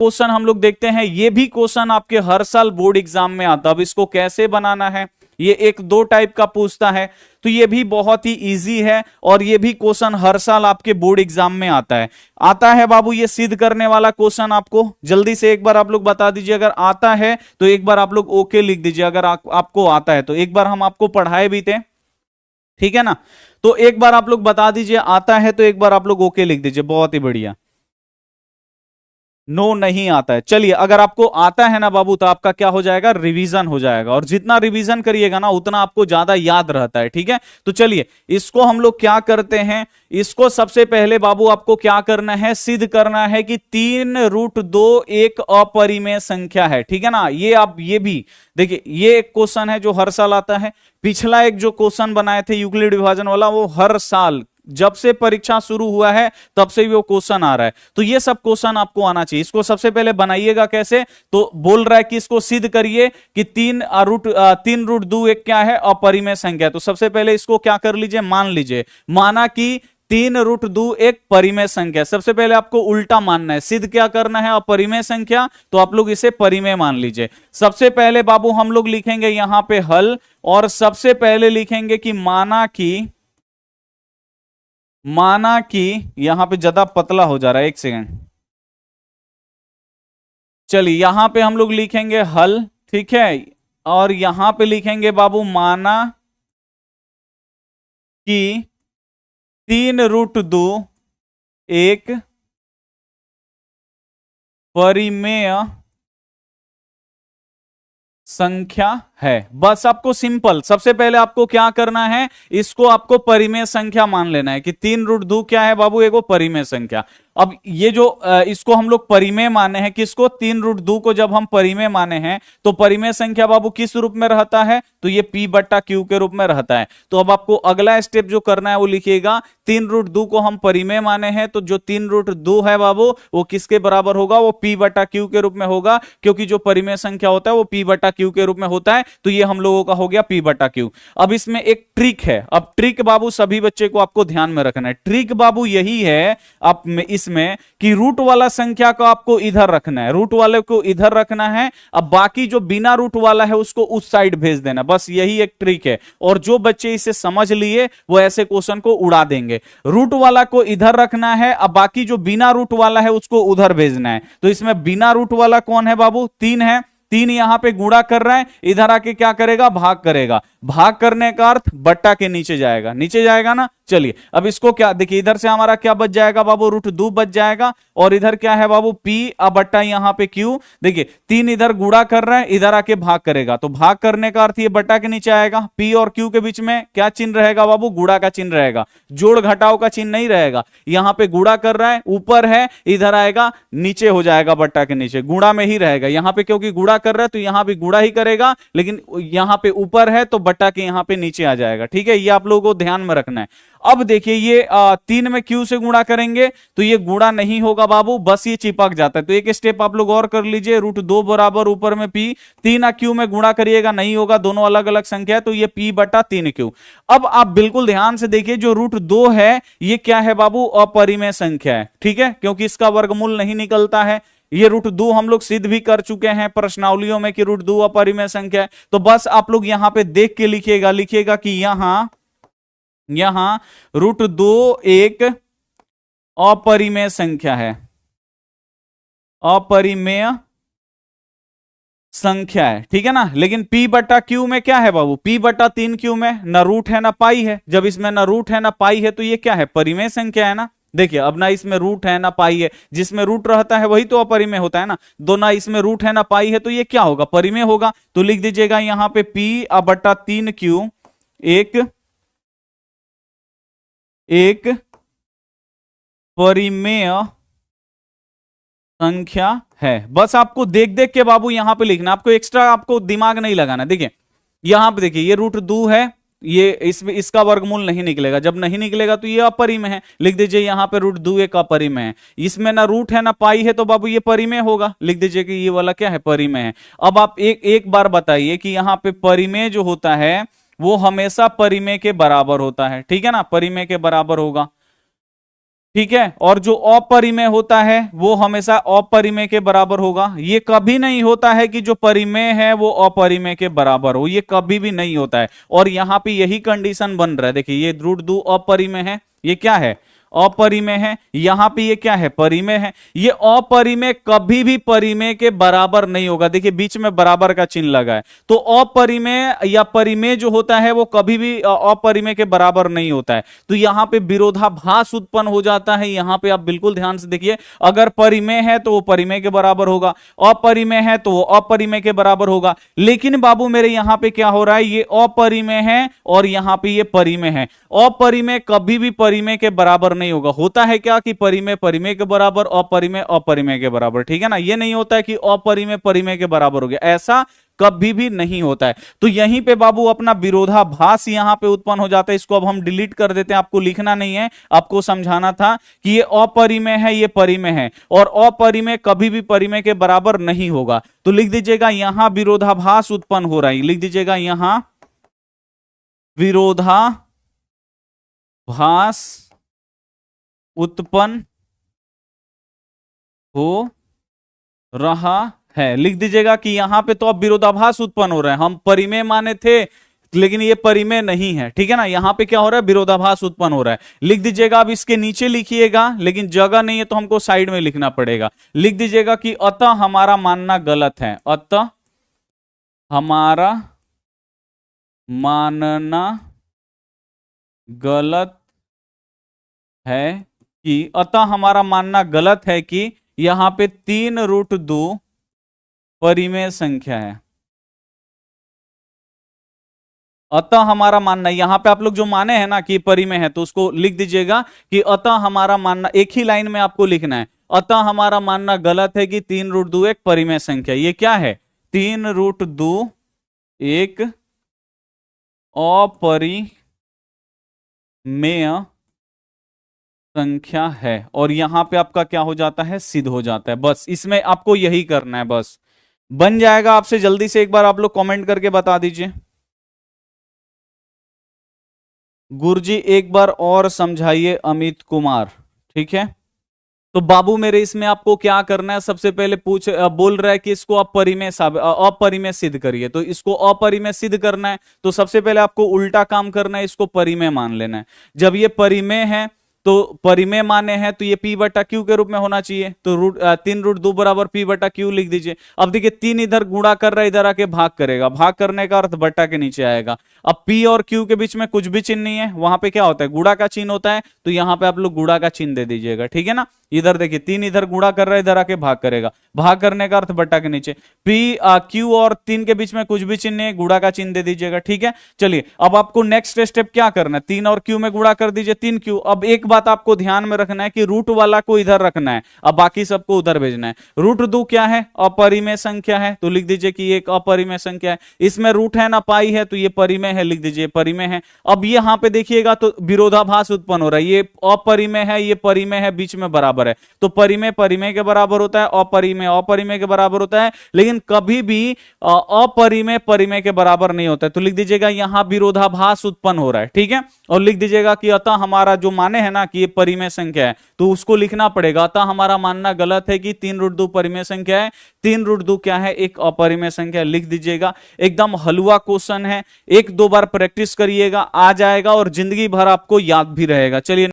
Question हम लोग देखते हैं, ये भी क्वेश्चन आपके हर साल बोर्ड एग्जाम में आता है। अब इसको कैसे बनाना है, ये एक दो टाइप का पूछता है, तो ये भी बहुत ही इजी है और ये भी क्वेश्चन हर साल आपके बोर्ड एग्जाम में आता है बाबू। ये सिद्ध करने वाला क्वेश्चन आपको जल्दी से एक बार आप लोग बता दीजिए, अगर आता है तो एक बार आप लोग ओके लिख दीजिए, अगर आपको आता है तो। एक बार हम आपको पढ़ाए भी थे, ठीक है ना, तो एक बार आप लोग बता दीजिए आता है तो एक बार आप लोग ओके लिख दीजिए, बहुत ही बढ़िया। नो नहीं आता है, चलिए अगर आपको आता है ना बाबू तो आपका क्या हो जाएगा, रिवीजन हो जाएगा, और जितना रिवीजन करिएगा ना उतना आपको ज्यादा याद रहता है, ठीक है। तो चलिए इसको हम लोग क्या करते हैं, इसको सबसे पहले बाबू आपको क्या करना है, सिद्ध करना है कि 3√2 एक अपरिमेय संख्या है, ठीक है ना। ये आप ये भी देखिए, ये एक क्वेश्चन है जो हर साल आता है। पिछला एक जो क्वेश्चन बनाए थे यूक्लिड विभाजन वाला, वो हर साल जब से परीक्षा शुरू हुआ है तब से भी वो क्वेश्चन आ रहा है, तो ये सब क्वेश्चन आपको आना चाहिए। इसको सबसे पहले बनाइएगा कैसे, तो बोल रहा है कि इसको सिद्ध करिए कि 3√2 एक क्या है, अपरिमेय संख्या। तो सबसे पहले इसको क्या कर लीजिए, मान लीजिए, माना कि 3√2 एक परिमेय संख्या। सबसे पहले आपको उल्टा मानना है, सिद्ध क्या करना है, अपरिमेय संख्या, तो आप लोग इसे परिमेय मान लीजिए। सबसे पहले बाबू हम लोग लिखेंगे यहां पे हल, और सबसे पहले लिखेंगे कि माना कि यहां पे ज्यादा पतला हो जा रहा है, एक सेकंड, चलिए यहां पे हम लोग लिखेंगे हल, ठीक है, और यहां पे लिखेंगे बाबू माना कि 3√2 एक परिमेय संख्या है। बस आपको सिंपल, सबसे पहले आपको क्या करना है, इसको आपको परिमेय संख्या मान लेना है कि 3√2 क्या है बाबू, एक वो परिमेय संख्या। अब ये जो इसको हम लोग परिमेय माने हैं, किसको, 3√2 को जब हम परिमेय माने हैं तो परिमेय संख्या बाबू किस रूप में रहता है, तो ये P/Q के रूप में रहता है। तो अब आपको अगला स्टेप जो करना है वो लिखिएगा, 3√2 को हम परिमेय माने हैं तो जो 3√2 है बाबू वो किसके बराबर होगा, वो P/Q के रूप में होगा, क्योंकि जो परिमेय संख्या होता है वो P/Q के रूप में होता है। तो ये हम लोगों का हो गया P/Q। अब इसमें एक ट्रिक है, अब ट्रिक बाबू सभी बच्चे को आपको ध्यान में रखना है। ट्रिक बाबू यही है आप में इसमें कि रूट वाला संख्या को आपको इधर रखना है, रूट वाले को इधर रखना है, अब बाकी जो बिना रूट वाला है उसको उस साइड भेज देना, बस यही एक ट्रिक है। और जो बच्चे इसे समझ लिए वो ऐसे क्वेश्चन को उड़ा देंगे। रूट वाला को इधर रखना है, अब बाकी जो बिना रूट वाला है उसको उधर भेजना है। तो इसमें बिना रूट वाला कौन है बाबू, 3 है, 3 यहां पे गुणा कर रहा है, इधर आके क्या करेगा, भाग करेगा। भाग करने का अर्थ बट्टा के नीचे जाएगा, नीचे जाएगा ना। चलिए अब इसको क्या देखिए, इधर से हमारा क्या बच जाएगा बाबू, √2 बच जाएगा, और इधर क्या है बाबू P, अब बट्टा यहां पे Q। देखिए 3 इधर गुणा कर रहा है, इधर आके भाग करेगा, तो भाग करने का अर्थ ये बट्टा के नीचे आएगा। P और Q के बीच में क्या चिन्ह रहेगा बाबू, गुणा का चिन्ह रहेगा, जोड़ घटाव का चिन्ह नहीं रहेगा। यहां पे गुणा कर रहा है, ऊपर है, इधर आएगा नीचे हो जाएगा, बट्टा के नीचे गुणा में ही रहेगा। यहां पे क्योंकि गुणा कर रहा है तो यहां भी गुणा ही करेगा, लेकिन यहां पे ऊपर है तो बट्टा के यहां पे नीचे आ जाएगा, ठीक है। ये आप लोगों को ध्यान में रखना है। अब देखिए ये 3 में Q से गुणा करेंगे तो ये गुणा नहीं होगा बाबू, बस ये चिपक जाता है। तो एक स्टेप आप लोग और कर लीजिए, √2 बराबर ऊपर में P, 3 Q में गुणा करिएगा, नहीं होगा, दोनों अलग अलग संख्या है, तो ये P/3Q। अब आप बिल्कुल ध्यान से देखिए, जो √2 है ये क्या है बाबू, अपरिमेय संख्या है, ठीक है, क्योंकि इसका वर्गमूल नहीं निकलता है। ये √2 हम लोग सिद्ध भी कर चुके हैं प्रश्नावलियों में कि √2 अपरिमेय संख्या है। तो बस आप लोग यहां पे देख के लिखिएगा कि यहां √2 एक अपरिमेय संख्या है, अपरिमेय संख्या है, ठीक है ना। लेकिन P/Q में क्या है बाबू, P/3Q में ना रूट है ना पाई है। जब इसमें ना रूट है ना पाई है तो ये क्या है, परिमेय संख्या है ना। देखिए अब ना इसमें रूट है ना पाई है, जिसमें रूट रहता है वही तो अपरिमेय होता है ना। दो ना इसमें रूट है ना पाई है तो ये क्या होगा, परिमेय होगा। तो लिख दीजिएगा यहां पे P/3Q एक परिमेय संख्या है। बस आपको देख देख के बाबू यहां पे लिखना, आपको एक्स्ट्रा आपको दिमाग नहीं लगाना। देखिए यहां पे देखिए ये √2 है, ये इसका वर्गमूल नहीं निकलेगा, जब नहीं निकलेगा तो ये अपरिमेय है। लिख दीजिए यहां पे √2 एक अपरिमेय है, इसमें ना रूट है ना पाई है तो बाबू ये परिमेय होगा। लिख दीजिए कि ये वाला क्या है, परिमेय है। अब आप एक बार बताइए कि यहां पे परिमेय जो होता है वो हमेशा परिमेय के बराबर होता है, ठीक है ना, परिमेय के बराबर होगा। ठीक है। और जो अपरिमेय होता है वो हमेशा अपरिमेय के बराबर होगा। ये कभी नहीं होता है कि जो परिमेय है वो अपरिमेय के बराबर हो, ये कभी भी नहीं होता है। और यहां पे यही कंडीशन बन रहा है। देखिए ये √2 अपरिमेय है, ये क्या है, अपरिमेय है। यहां पे ये क्या है, परिमेय है। ये अपरिमेय कभी भी परिमेय के बराबर नहीं होगा। देखिए बीच में बराबर का चिन्ह लगा है, तो अपरिमेय या परिमेय जो होता है वो कभी भी अपरिमेय के बराबर नहीं होता है। तो यहां पे विरोधाभास उत्पन्न हो जाता है। यहां पे आप बिल्कुल ध्यान से देखिए, अगर परिमेय है तो वो परिमेय के बराबर होगा, अपरिमेय है तो वो अपरिमेय के बराबर होगा। लेकिन बाबू मेरे यहां पे क्या हो रहा है, ये अपरिमेय है और यहां पे ये परिमेय है। अपरिमेय कभी भी परिमेय के बराबर नहीं होगा। होता है क्या कि परिमेय परिमेय के बराबर, अपरिमेय अपरिमेय के बराबर, ठीक है ना। ये नहीं होता है कि अपरिमेय परिमेय के बराबर हो गया, ऐसा कभी भी नहीं होता है। तो यहीं पे बाबू अपना विरोधाभास यहां पे उत्पन्न हो जाता है। इसको अब हम डिलीट कर देते हैं, आपको लिखना नहीं है, आपको समझाना था कि ये अपरिमेय है, ये परिमेय है, और अपरिमेय कभी भी परिमेय के बराबर नहीं होगा। तो लिख दीजिएगा यहां विरोधाभास उत्पन्न हो रहा है, लिख दीजिएगा यहां विरोधाभास उत्पन्न हो रहा है। लिख दीजिएगा कि यहां पे तो अब विरोधाभास उत्पन्न हो रहा है। हम परिमेय माने थे लेकिन ये परिमेय नहीं है, ठीक है ना। यहां पे क्या हो रहा है, विरोधाभास उत्पन्न हो रहा है। लिख दीजिएगा, अब इसके नीचे लिखिएगा, लेकिन जगह नहीं है तो हमको साइड में लिखना पड़ेगा। लिख दीजिएगा कि अतः हमारा मानना गलत है, अतः हमारा मानना गलत है कि, अतः हमारा मानना गलत है कि यहां पे 3√2 परिमेय संख्या है। अतः हमारा मानना, यहां पे आप लोग जो माने हैं ना कि परिमेय है, तो उसको लिख दीजिएगा कि अतः हमारा मानना, एक ही लाइन में आपको लिखना है, अतः हमारा मानना गलत है कि 3√2 एक परिमेय संख्या। ये क्या है, 3√2 एक अपरिमेय संख्या है। और यहां पे आपका क्या हो जाता है, सिद्ध हो जाता है। बस इसमें आपको यही करना है, बस बन जाएगा आपसे। जल्दी से एक बार आप लोग कमेंट करके बता दीजिए। गुरुजी एक बार और समझाइए अमित कुमार, ठीक है। तो बाबू मेरे इसमें आपको क्या करना है, सबसे पहले बोल रहा है कि इसको अपरिमेय सिद्ध करिए। तो इसको अपरिमेय सिद्ध करना है तो सबसे पहले आपको उल्टा काम करना है, इसको परिमेय मान लेना है। जब ये परिमेय है तो परिमेय माने हैं तो ये P/Q के रूप में होना चाहिए। तो 3√2 बराबर P/Q लिख दीजिए। अब देखिए 3 इधर गुणा कर रहा है, इधर आके भाग करेगा, भाग करने का अर्थ बट्टा के नीचे आएगा। अब P और Q के बीच में कुछ भी चिन्ह नहीं है, वहां पे क्या होता है, गुणा का चिन्ह होता है। तो यहां पे आप लोग गुणा का चिन्ह दे दीजिएगा, ठीक है ना। इधर देखिए 3 इधर गुणा कर रहा है, इधर आके भाग करेगा, भाग करने का अर्थ बट्टा के नीचे। Q और 3 के बीच में कुछ भी चिन्ह नहीं, गुणा का चिन्ह दे दीजिएगा, ठीक है। चलिए अब आपको नेक्स्ट स्टेप क्या करना है, 3 और Q में गुणा कर दीजिए, 3Q। अब एक बात आपको ध्यान में रखना है कि रूट वाला को इधर रखना है, अब बाकी सबको उधर भेजना है। √2 क्या है, अपरिमेय संख्या है, तो लिख दीजिए कि एक अपरिमेय संख्या है। इसमें रूट है ना पाई है, तो ये परिमेय है, लिख दीजिए परिमेय है। अब यहां पे देखिएगा तो विरोधाभास उत्पन्न हो रहा है, ये अपरिमेय है, ये परिमेय है, बीच में बराबर है। तो परिमेय परिमेय के बराबर होता है, अपरिमेय अपरिमेय के बराबर होता है, लेकिन कभी भी अपरिमेय परिमेय के बराबर नहीं होता है। तो लिख दीजिएगा यहां विरोधाभास उत्पन्न हो रहा है, ठीक है। और लिख दीजिएगा कि अतः हमारा जो माने है ना कि ये परिमेय संख्या है, तो उसको लिखना पड़ेगा, अतः हमारा मानना गलत है कि 3√2 परिमेय संख्या है। 3√2 क्या है, एक अपरिमेय संख्या, लिख दीजिएगा। एकदम हलवा क्वेश्चन है, 1-2 बार प्रैक्टिस करिएगा, आ जाएगा और जिंदगी भर आपको याद भी रहेगा। चलिए